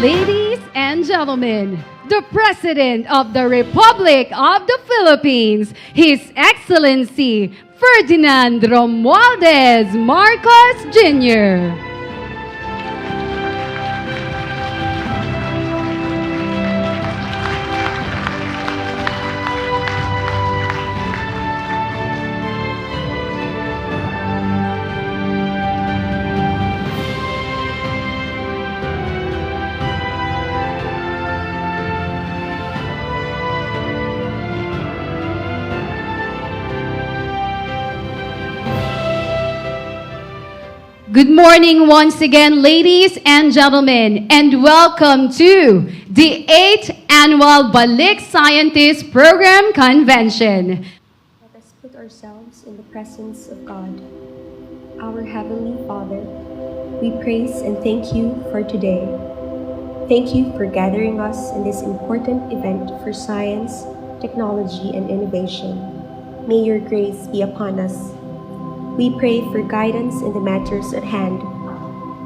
Ladies and gentlemen, the President of the Republic of the Philippines, His Excellency Ferdinand Romualdez Marcos Jr. Good morning once again, ladies and gentlemen, and welcome to the 8th Annual Balik Scientist Program Convention. Let us put ourselves in the presence of God. Our Heavenly Father, we praise and thank you for today. Thank you for gathering us in this important event for science, technology, and innovation. May your grace be upon us. We pray for guidance in the matters at hand.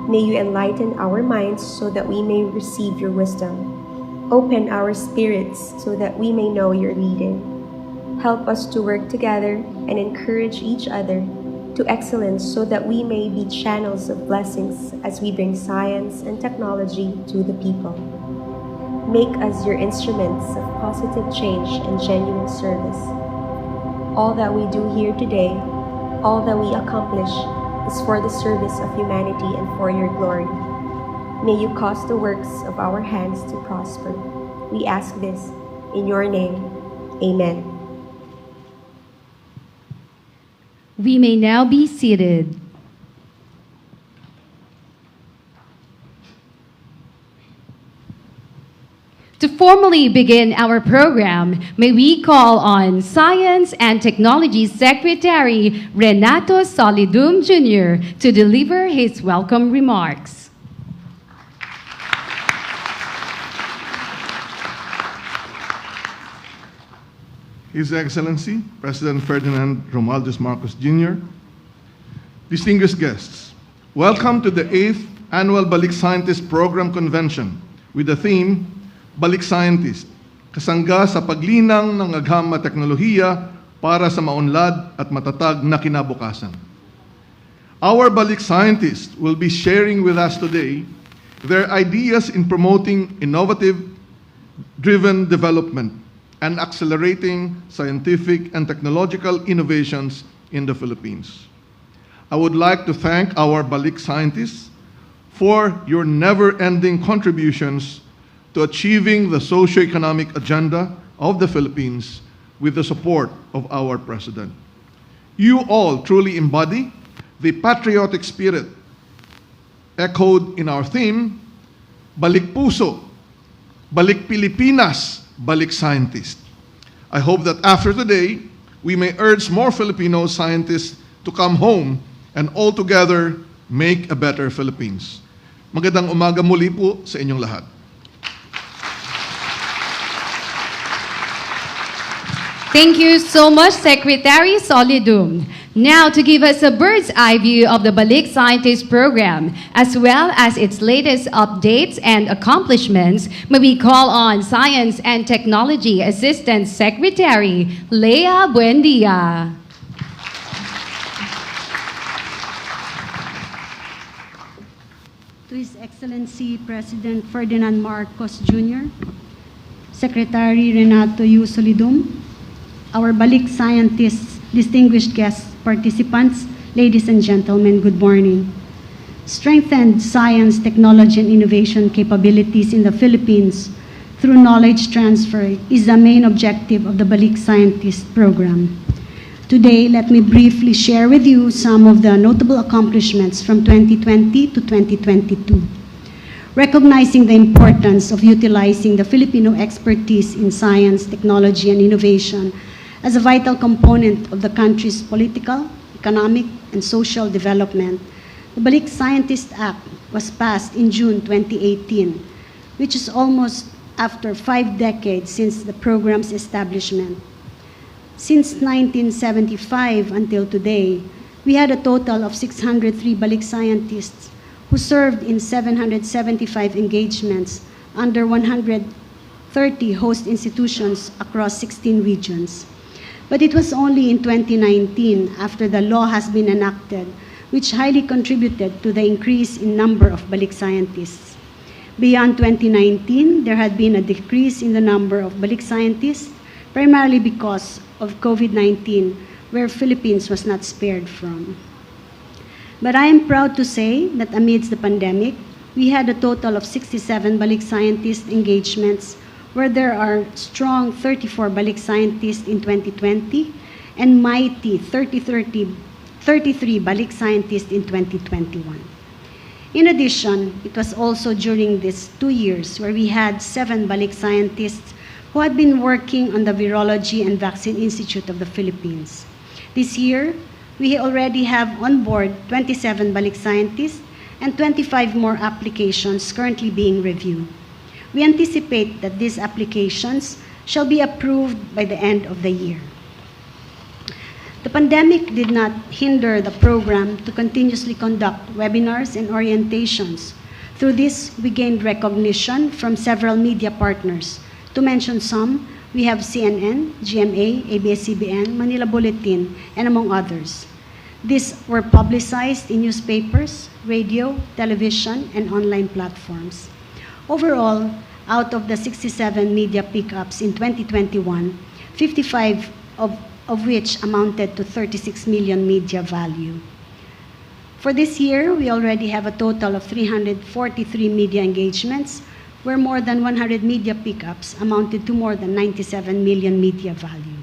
May you enlighten our minds so that we may receive your wisdom. Open our spirits so that we may know your leading. Help us to work together and encourage each other to excellence so that we may be channels of blessings as we bring science and technology to the people. Make us your instruments of positive change and genuine service. All that we do here today, all that we accomplish is for the service of humanity and for your glory. May you cause the works of our hands to prosper. We ask this in your name. Amen. We may now be seated. To formally begin our program, may we call on Science and Technology Secretary Renato Solidum Jr. to deliver his welcome remarks. His Excellency, President Ferdinand Romualdez Marcos Jr., distinguished guests, welcome to the 8th Annual Balik Scientist Program Convention with the theme, Balik Scientist, kasangga sa paglinang ng agham at teknolohiya para sa maunlad at matatag na kinabukasan. Our Balik Scientists will be sharing with us today their ideas in promoting innovative-driven development and accelerating scientific and technological innovations in the Philippines. I would like to thank our Balik Scientists for your never-ending contributions to achieving the socio-economic agenda of the Philippines with the support of our President. You all truly embody the patriotic spirit echoed in our theme, Balik Puso, Balik Pilipinas, Balik Scientist. I hope that after today, we may urge more Filipino scientists to come home and all together make a better Philippines. Magandang umaga muli po sa inyong lahat. Thank you so much, Secretary Solidum. Now, to give us a bird's eye view of the Balik Scientist Program, as well as its latest updates and accomplishments, may we call on Science and Technology Assistant Secretary Lea Buendia. To His Excellency President Ferdinand Marcos Jr., Secretary Renato U. Solidum, our Balik Scientists, distinguished guests, participants, ladies and gentlemen, good morning. Strengthened science, technology, and innovation capabilities in the Philippines through knowledge transfer is the main objective of the Balik Scientist Program. Today, let me briefly share with you some of the notable accomplishments from 2020 to 2022. Recognizing the importance of utilizing the Filipino expertise in science, technology, and innovation as a vital component of the country's political, economic, and social development, the Balik Scientist Act was passed in June 2018, which is almost after 5 decades since the program's establishment. Since 1975 until today, we had a total of 603 Balik scientists who served in 775 engagements under 130 host institutions across 16 regions. But it was only in 2019, after the law has been enacted, which highly contributed to the increase in number of Balik scientists. Beyond 2019, there had been a decrease in the number of Balik scientists, primarily because of COVID-19, where Philippines was not spared from. But I am proud to say that amidst the pandemic, we had a total of 67 Balik scientist engagements, where there are strong 34 Balik scientists in 2020 and mighty 33 Balik scientists in 2021. In addition, it was also during these 2 years where we had 7 Balik scientists who had been working on the Virology and Vaccine Institute of the Philippines. This year, we already have on board 27 Balik scientists and 25 more applications currently being reviewed. We anticipate that these applications shall be approved by the end of the year. The pandemic did not hinder the program to continuously conduct webinars and orientations. Through this, we gained recognition from several media partners. To mention some, we have CNN, GMA, ABS-CBN, Manila Bulletin, and among others. These were publicized in newspapers, radio, television, and online platforms. Overall, out of the 67 media pickups in 2021, 55 of which amounted to 36 million media value. For this year, we already have a total of 343 media engagements, where more than 100 media pickups amounted to more than 97 million media value.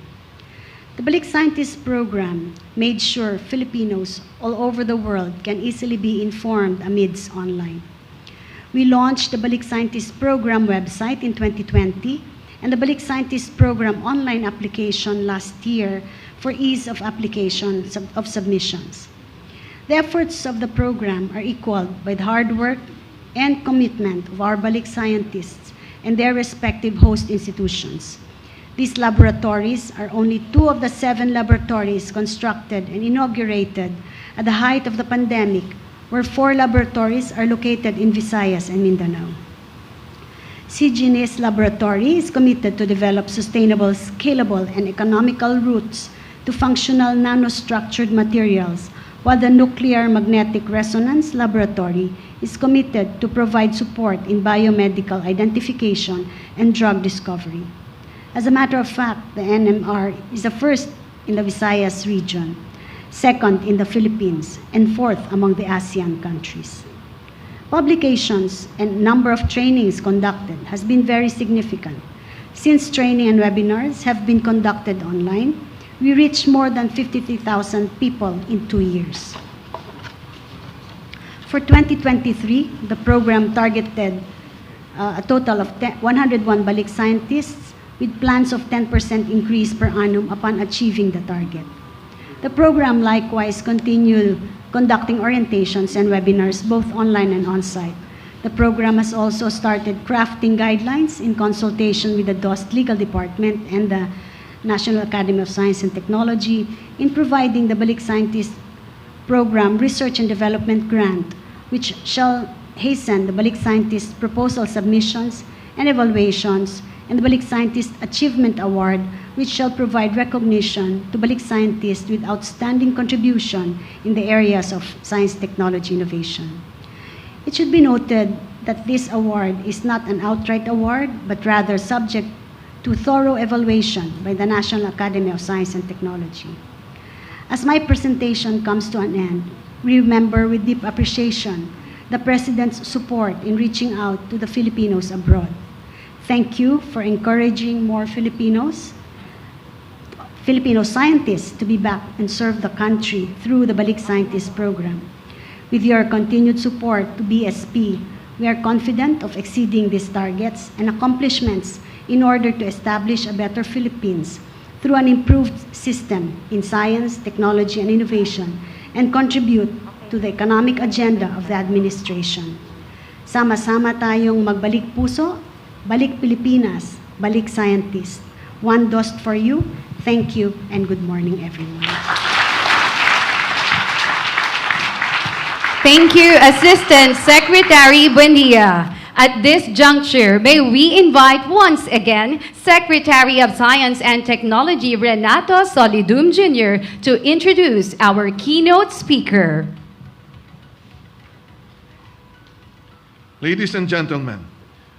The Balik Scientist Program made sure Filipinos all over the world can easily be informed amidst online. We launched the Balik Scientist Program website in 2020 and the Balik Scientist Program online application last year for ease of application of submissions. The efforts of the program are equaled by the hard work and commitment of our Balik scientists and their respective host institutions. These laboratories are only 2 of the 7 laboratories constructed and inaugurated at the height of the pandemic, where 4 laboratories are located in Visayas and Mindanao. CGNES Laboratory is committed to develop sustainable, scalable, and economical routes to functional nanostructured materials, while the Nuclear Magnetic Resonance Laboratory is committed to provide support in biomedical identification and drug discovery. As a matter of fact, the NMR is the first in the Visayas region, second in the Philippines, and 4th among the ASEAN countries. Publications and number of trainings conducted has been very significant. Since training and webinars have been conducted online, we reached more than 53,000 people in 2 years. For 2023, the program targeted a total of 101 Balik scientists with plans of 10% increase per annum upon achieving the target. The program likewise continued conducting orientations and webinars both online and on-site. The program has also started crafting guidelines in consultation with the DOST Legal Department and the National Academy of Science and Technology in providing the Balik Scientist Program Research and Development Grant, which shall hasten the Balik Scientist proposal submissions and evaluations, and the Balik Scientist Achievement Award, which shall provide recognition to Balik scientists with outstanding contribution in the areas of science, technology, innovation. It should be noted that this award is not an outright award, but rather subject to thorough evaluation by the National Academy of Science and Technology. As my presentation comes to an end, we remember with deep appreciation the President's support in reaching out to the Filipinos abroad. Thank you for encouraging more Filipino scientists to be back and serve the country through the Balik Scientist Program. With your continued support to BSP, we are confident of exceeding these targets and accomplishments in order to establish a better Philippines through an improved system in science, technology, and innovation, and contribute to the economic agenda of the administration. Sama-sama tayong magbalik puso, balik Pilipinas, balik scientist. One DOST for you. Thank you and good morning, everyone. Thank you, Assistant Secretary Buendia. At this juncture, may we invite once again Secretary of Science and Technology Renato Solidum Jr. to introduce our keynote speaker. Ladies and gentlemen,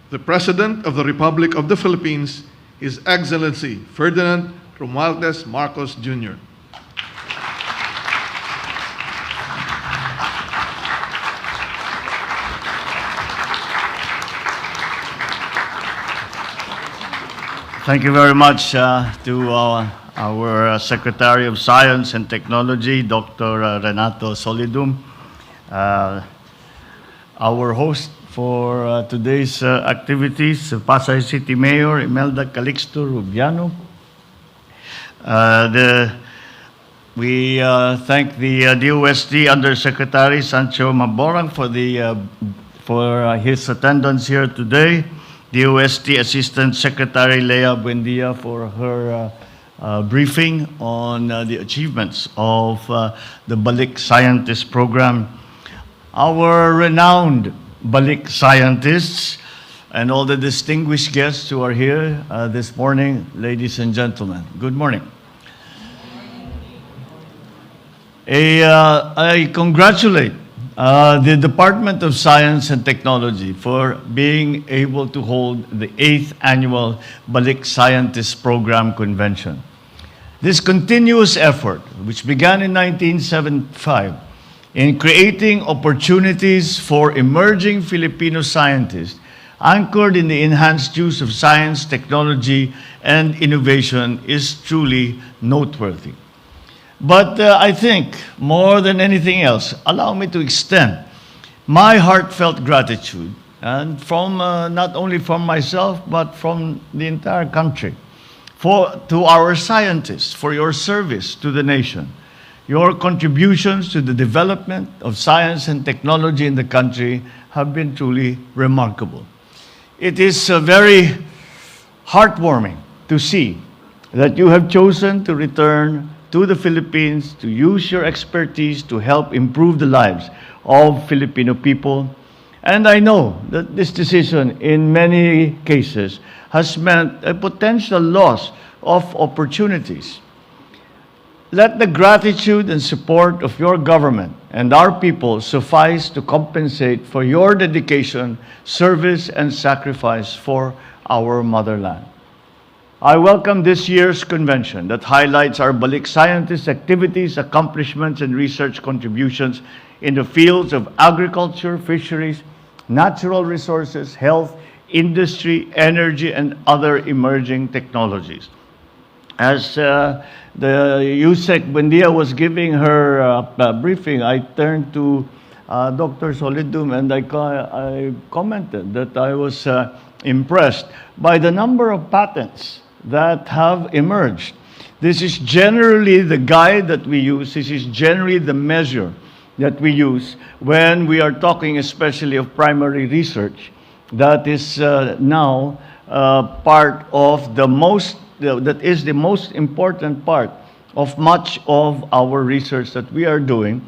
the President of the Republic of the Philippines, His Excellency Ferdinand Romualdez Marcos Jr. Thank you very much to our Secretary of Science and Technology, Dr. Renato Solidum, our host for today's activities, Pasay City Mayor Imelda Calixto Rubiano. We thank the DOST Undersecretary Sancho Maborang for his attendance here today. DOST Assistant Secretary Lea Buendia for her briefing on the achievements of the Balik Scientist Program. Our renowned Balik scientists and all the distinguished guests who are here this morning, ladies and gentlemen, good morning. I congratulate the Department of Science and Technology for being able to hold the 8th Annual Balik Scientist Program Convention. This continuous effort, which began in 1975, in creating opportunities for emerging Filipino scientists, anchored in the enhanced use of science, technology, and innovation, is truly noteworthy. But I think, more than anything else, allow me to extend my heartfelt gratitude, and from not only from myself, but from the entire country, to our scientists for your service to the nation. Your contributions to the development of science and technology in the country have been truly remarkable. It is very heartwarming to see that you have chosen to return to the Philippines, to use your expertise to help improve the lives of Filipino people. And I know that this decision, in many cases, has meant a potential loss of opportunities. Let the gratitude and support of your government and our people suffice to compensate for your dedication, service, and sacrifice for our motherland. I welcome this year's convention that highlights our Balik scientists' activities, accomplishments, and research contributions in the fields of agriculture, fisheries, natural resources, health, industry, energy, and other emerging technologies. As the USEC Buendia was giving her briefing, I turned to Dr. Solidum and I commented that I was impressed by the number of patents that have emerged. This is generally the guide that we use. This is generally the measure that we use when we are talking especially of primary research. That is now part of the most important part of much of our research that we are doing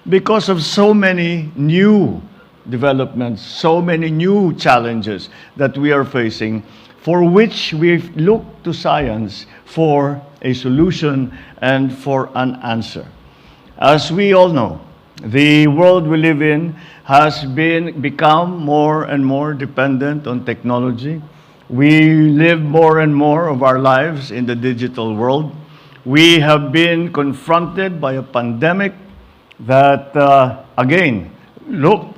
because of so many new developments, so many new challenges that we are facing, for which we look to science for a solution and for an answer. As we all know, the world we live in has become more and more dependent on technology. We live more and more of our lives in the digital world. We have been confronted by a pandemic that, again, look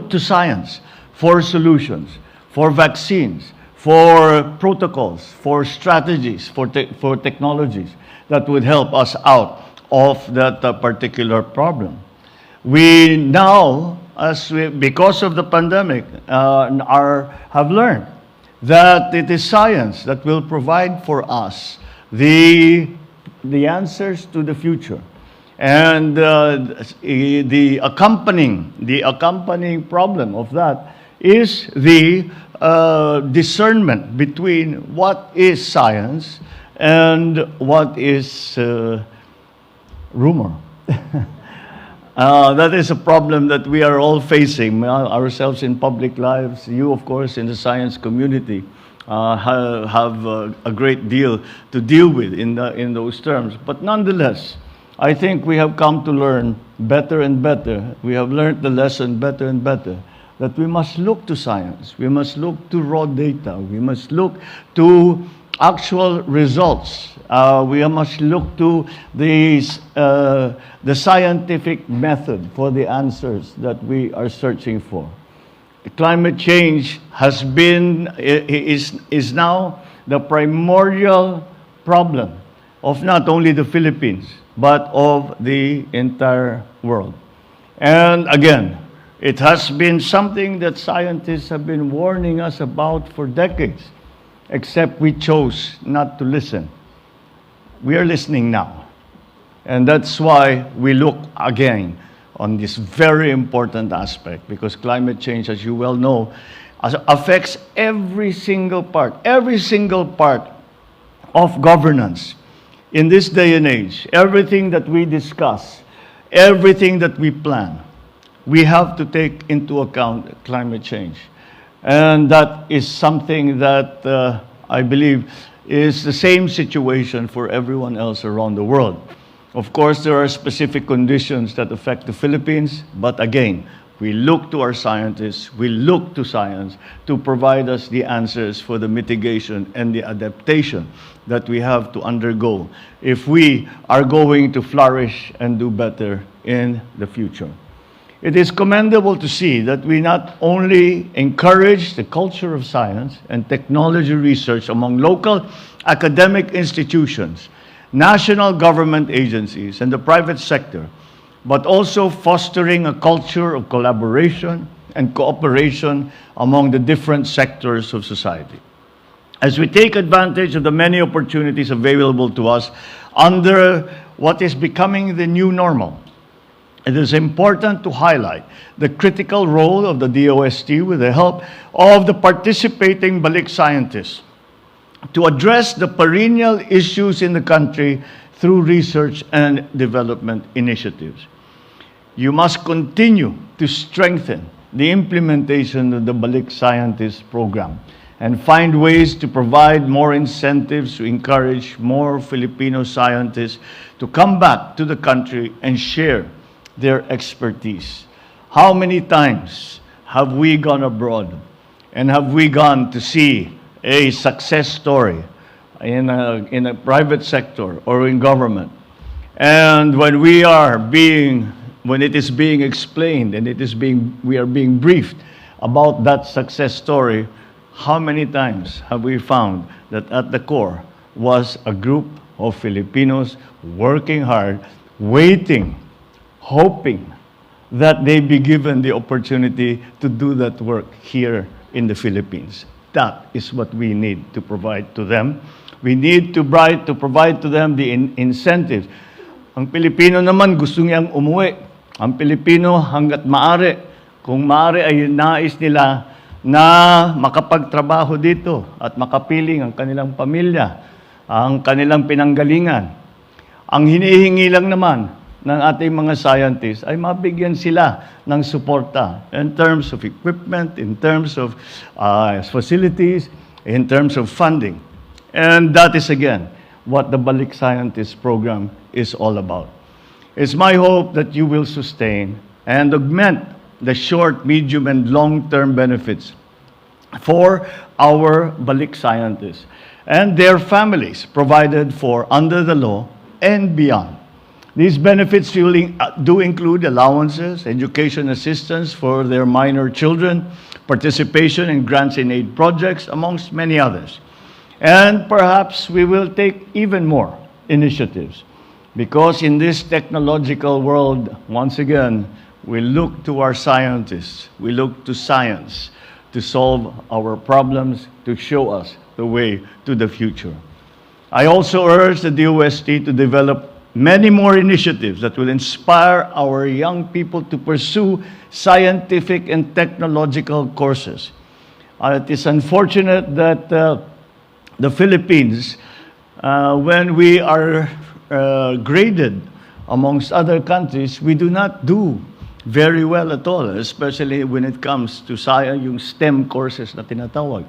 to science for solutions, for vaccines, for protocols, for strategies, for technologies that would help us out of that particular problem. We now, because of the pandemic, have learned that it is science that will provide for us the answers to the future. And the accompanying problem of that is the discernment between what is science and what is rumor. That is a problem that we are all facing, ourselves in public lives. You, of course, in the science community, have a great deal to deal with in those terms. But nonetheless, I think we have come to learn better and better. We have learned the lesson better and better, that we must look to science. We must look to raw data. We must look to actual results. We must look to the scientific method for the answers that we are searching for. The climate change is now the primordial problem of not only the Philippines, but of the entire world. And again, it has been something that scientists have been warning us about for decades, except we chose not to listen. We are listening now. And that's why we look again on this very important aspect, because climate change, as you well know, affects every single part of governance. In this day and age, everything that we discuss, everything that we plan, we have to take into account climate change. And that is something that I believe is the same situation for everyone else around the world. Of course, there are specific conditions that affect the Philippines, but again, we look to our scientists, we look to science to provide us the answers for the mitigation and the adaptation that we have to undergo if we are going to flourish and do better in the future. It is commendable to see that we not only encourage the culture of science and technology research among local academic institutions, national government agencies, and the private sector, but also fostering a culture of collaboration and cooperation among the different sectors of society. As we take advantage of the many opportunities available to us under what is becoming the new normal, it is important to highlight the critical role of the DOST with the help of the participating Balik scientists to address the perennial issues in the country through research and development initiatives. You must continue to strengthen the implementation of the Balik Scientist Program and find ways to provide more incentives to encourage more Filipino scientists to come back to the country and share their expertise. How many times have we gone abroad and have we gone to see a success story in a private sector or in government? And when it is being explained and we are being briefed about that success story, how many times have we found that at the core was a group of Filipinos working hard, waiting, hoping that they be given the opportunity to do that work here in the Philippines? That is what we need to provide to them. We need to provide to them the incentives. Ang Pilipino naman gusto niyang umuwi. Ang Pilipino hanggat maaari, kung maaari ay nais nila na makapagtrabaho dito at makapiling ang kanilang pamilya, ang kanilang pinanggalingan. Ang hinihingi lang naman ng ating mga scientists ay mabigyan sila ng suporta in terms of equipment, in terms of facilities, in terms of funding. And that is, again, what the Balik Scientist Program is all about. It's my hope that you will sustain and augment the short, medium, and long-term benefits for our Balik scientists and their families provided for under the law and beyond. These benefits do include allowances, education assistance for their minor children, participation in grants and aid projects, amongst many others. And perhaps we will take even more initiatives, because in this technological world, once again, we look to our scientists, we look to science to solve our problems, to show us the way to the future. I also urge the DOST to develop many more initiatives that will inspire our young people to pursue scientific and technological courses. It is unfortunate that the Philippines, when we are graded amongst other countries, we do not do very well at all, especially when it comes to science, yung STEM courses na tinatawag.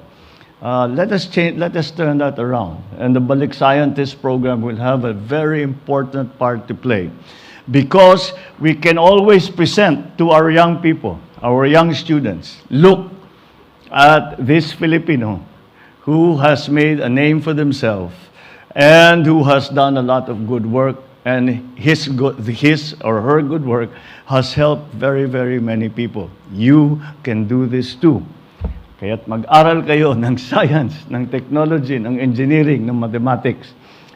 Let us turn that around. And the Balik Scientist program will have a very important part to play, because we can always present to our young people, our young students, look at this Filipino who has made a name for themselves and who has done a lot of good work, and his or her good work has helped very, very many people. You can do this too. Kaya't mag-aral kayo ng science, ng technology, ng engineering, ng mathematics.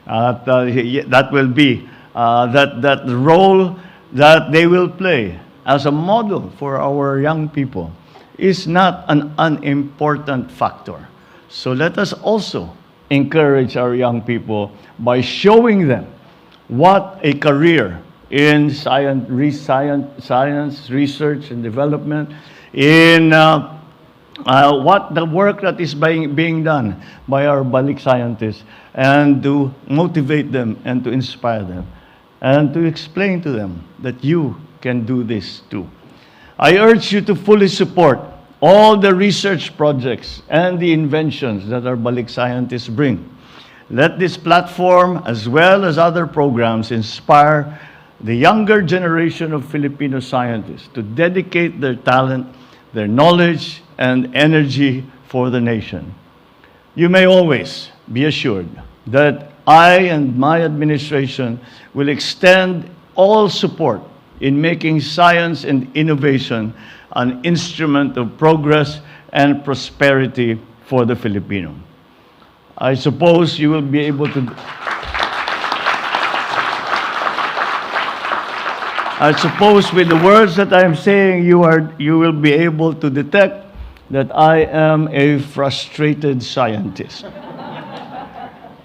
At that will be that role that they will play as a model for our young people is not an unimportant factor. So let us also encourage our young people by showing them what a career in science, research and development, in what the work that is being done by our Balik scientists, and to motivate them and to inspire them and to explain to them that you can do this too. I urge you to fully support all the research projects and the inventions that our Balik scientists bring. Let this platform, as well as other programs, inspire the younger generation of Filipino scientists to dedicate their talent, their knowledge, and energy for the nation. You may always be assured that I and my administration will extend all support in making science and innovation an instrument of progress and prosperity for the Filipino. I suppose you will be able to... I suppose with the words that I am saying, you will be able to detect that I am a frustrated scientist.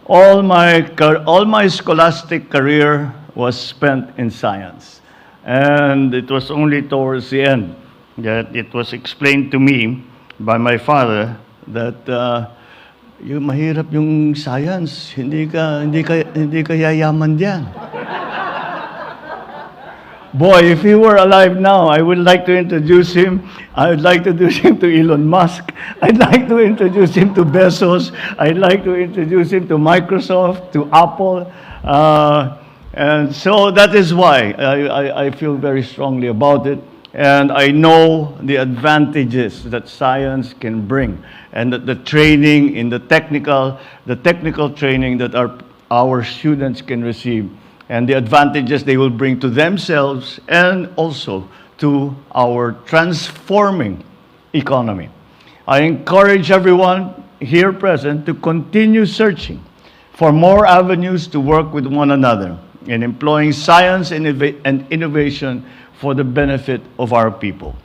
All my scholastic career was spent in science, and it was only towards the end that it was explained to me by my father that mahirap yung science, hindi ka yayaman diyan. Boy, if he were alive now, I would like to introduce him. I would like to introduce him to Elon Musk. I'd like to introduce him to Bezos. I'd like to introduce him to Microsoft, to Apple. And so that is why I feel very strongly about it. And I know the advantages that science can bring, and that the training in the technical training that our students can receive, and the advantages they will bring to themselves and also to our transforming economy. I encourage everyone here present to continue searching for more avenues to work with one another in employing science and innovation for the benefit of our people.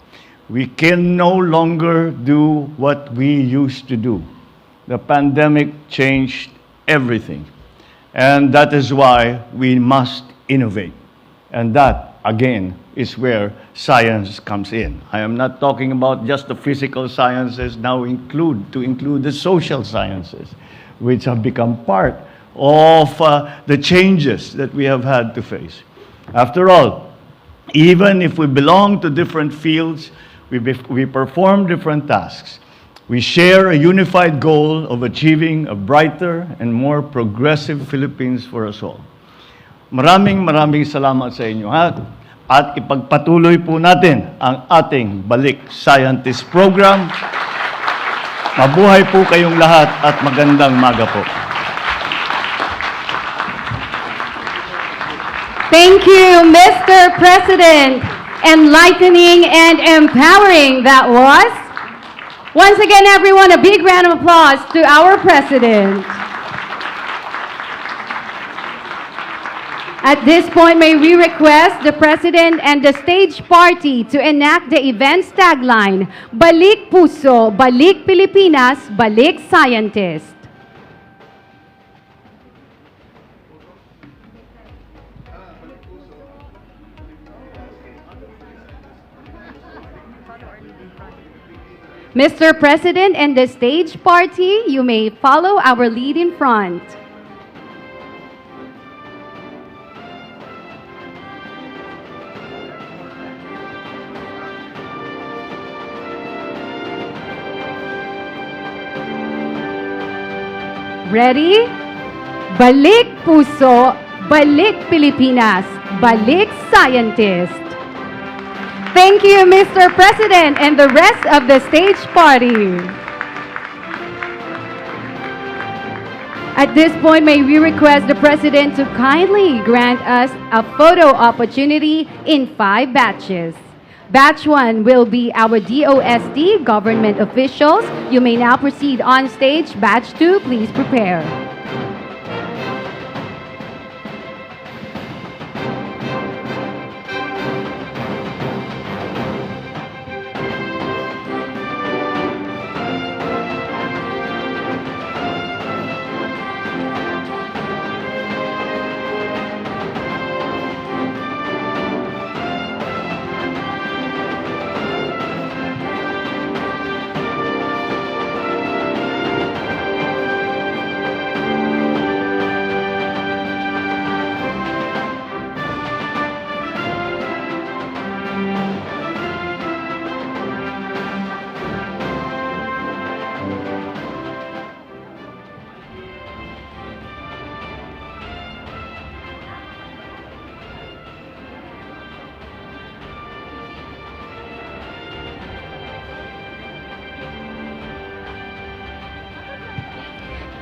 We can no longer do what we used to do. The pandemic changed everything. And that is why we must innovate. And that, again, is where science comes in. I am not talking about just the physical sciences, now include the social sciences, which have become part of the changes that we have had to face. After all, even if we belong to different fields, we perform different tasks. We share a unified goal of achieving a brighter and more progressive Philippines for us all. Maraming salamat sa inyo at ipagpatuloy po natin ang ating Balik Scientist Program. Mabuhay po kayong lahat at magandang maga po. Thank you, Mr. President. Enlightening and empowering that was. Once again, everyone, a big round of applause to our President. At this point, may we request the President and the stage party to enact the event's tagline, Balik Puso, Balik Pilipinas, Balik Scientist. Mr. President and the stage party, you may follow our lead in front. Ready? Balik Puso, Balik Pilipinas, Balik Scientist. Thank you, Mr. President, and the rest of the stage party. At this point, may we request the President to kindly grant us a photo opportunity in 5 batches. Batch 1 will be our DOST government officials. You may now proceed on stage. Batch 2, please prepare.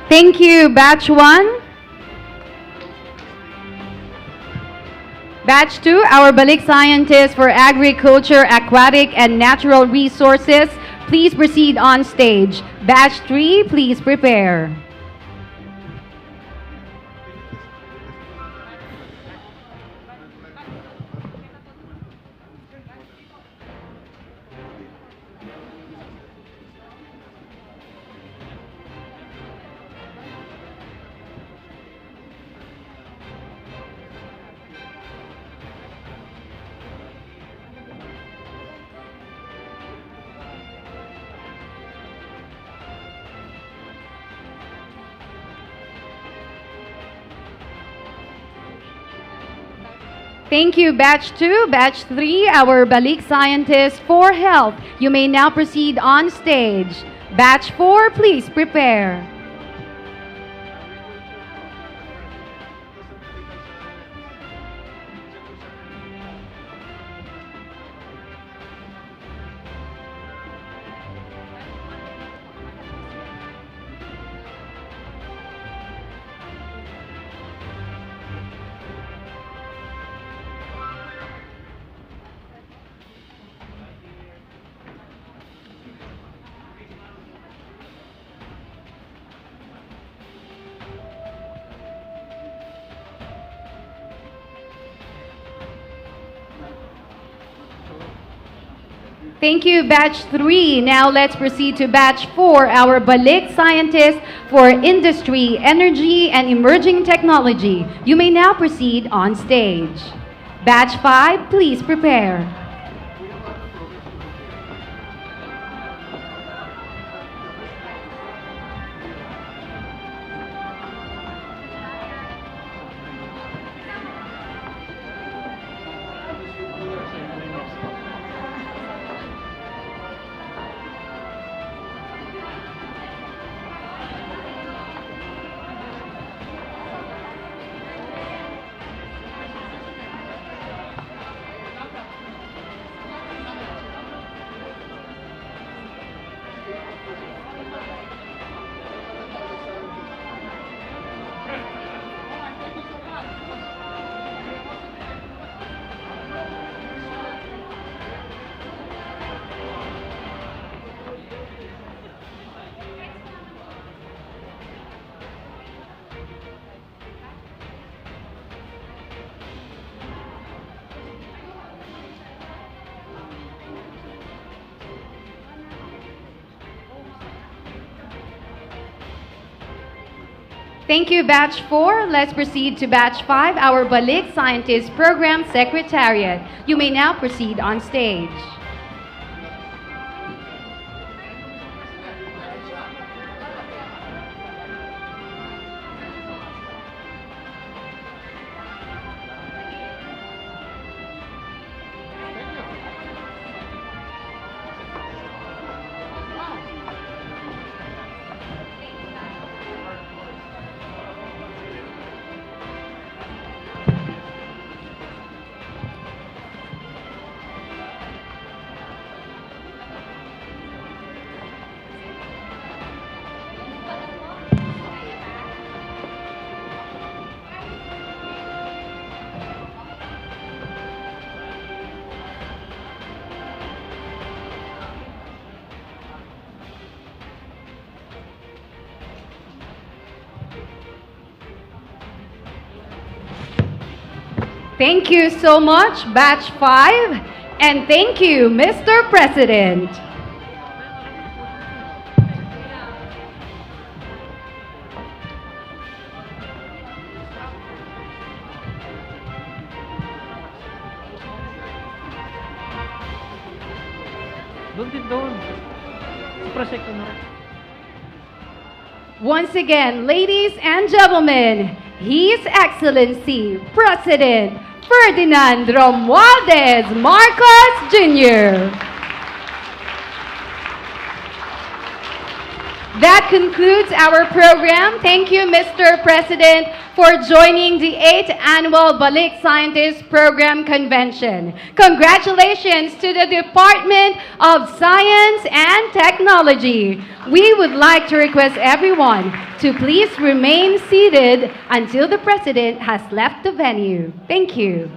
Thank you, Batch 1. Batch 2, our Balik scientists for agriculture, aquatic, and natural resources. Please proceed on stage. Batch 3, please prepare. Thank you, Batch 2. Batch 3, our Balik scientists for health. You may now proceed on stage. Batch 4, please prepare. Thank you, Batch 3. Now let's proceed to Batch 4, our Balik scientists for industry, energy, and emerging technology. You may now proceed on stage. Batch 5, please prepare. Thank you, Batch 4. Let's proceed to Batch 5, our Balik Scientist Program Secretariat. You may now proceed on stage. Thank you so much, Batch 5, and thank you, Mr. President. Doon. Prosecco na. Once again, ladies and gentlemen, His Excellency President Ferdinand Romualdez Marcos Jr. That concludes our program. Thank you, Mr. President, for joining the 8th Annual Balik Scientist Program Convention. Congratulations to the Department of Science and Technology. We would like to request everyone to please remain seated until the President has left the venue. Thank you.